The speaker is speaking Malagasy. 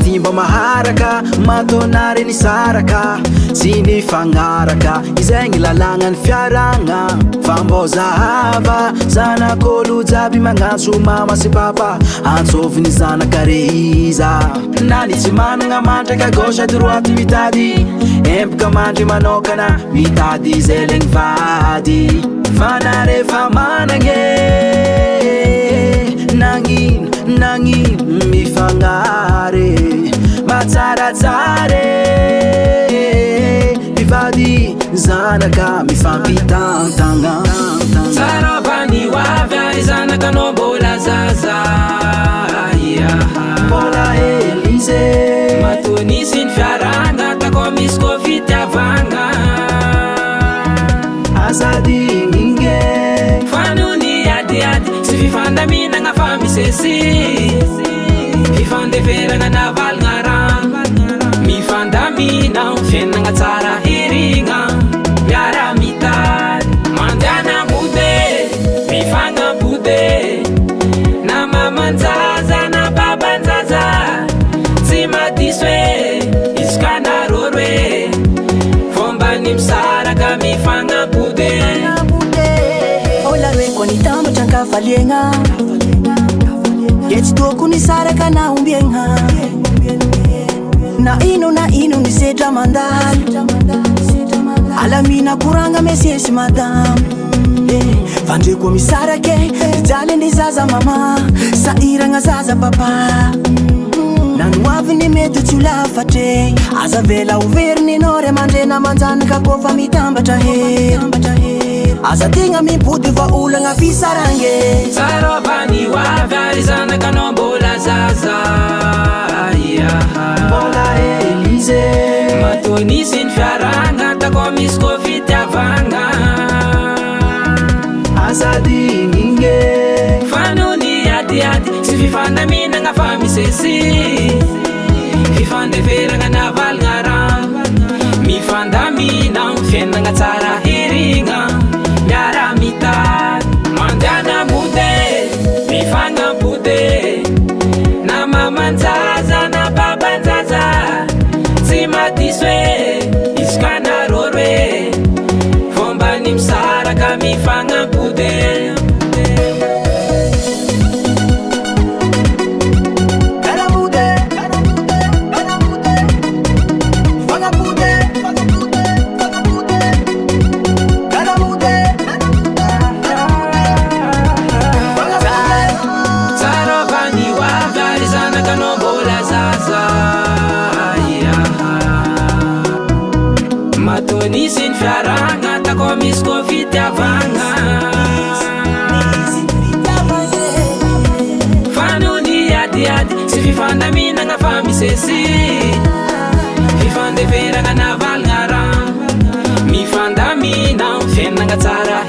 Timba maharaka matonare ni saraka Sini fangaraka Izeng lalangan fiaranga Famboza hava Zana kolu zabi mangansu mama si papa Ansof ni zana kareiza Nani simana nga mantraka gosha droite mitadi Empka mandri manokana Mitadi zeleng vadi Fanare famanange Nangin mifangare Matsaratsare Mivadi zanaka mifampitantanga Sarabani wavya zanaka no bola zaza Bola Elize Matoni sin fiaranga tako misko fitiavanga Azadi ninge Fanuni adi Sififanda mina nga famisesi Fifande vera nga naval nga ram Mifanda mina Fena nga tsara hiringa Yara mitad Mandana mude Mifanga bude Na mamanzaza na babanzaza Zima diswe Iskana rorwe Fomba nimsara ka mifanga bude Kwani tambo chanka falienga Yeti toku ni saraka na umbienga Na ino ni sedra mandal Alamina kuranga mesiesi madam Vandre kwa misarake Tijale ndi zaza mama Saira nga zaza papa Nanuavi ni metu chula fate Azavela uverni nore mandena manzana kakofa mitamba tahe Asa tinga mi puti va ula nga fisarange Sarabani wavya zanaka no bola zaza Bola Elize Matoni sin fiaranga tako misko fitiavanga Azadi ninge Fanuni adi Sififanda mina nga famisesi Fifande vera nga naval nga ram Mifanda mina Fena nga tsara hiringa Yara mitad Mandana mude Mifanga bude Na mamanzaza na babanzaza Zima diswe Iskana rorwe Fomba nimsara ka mifanga bude Matoni sin fiaranga tako misko fitiavanga Fanuni adi Sififanda mina nga famisesi Fifande vera nga naval nga ram Mifanda mina Fena nga tsara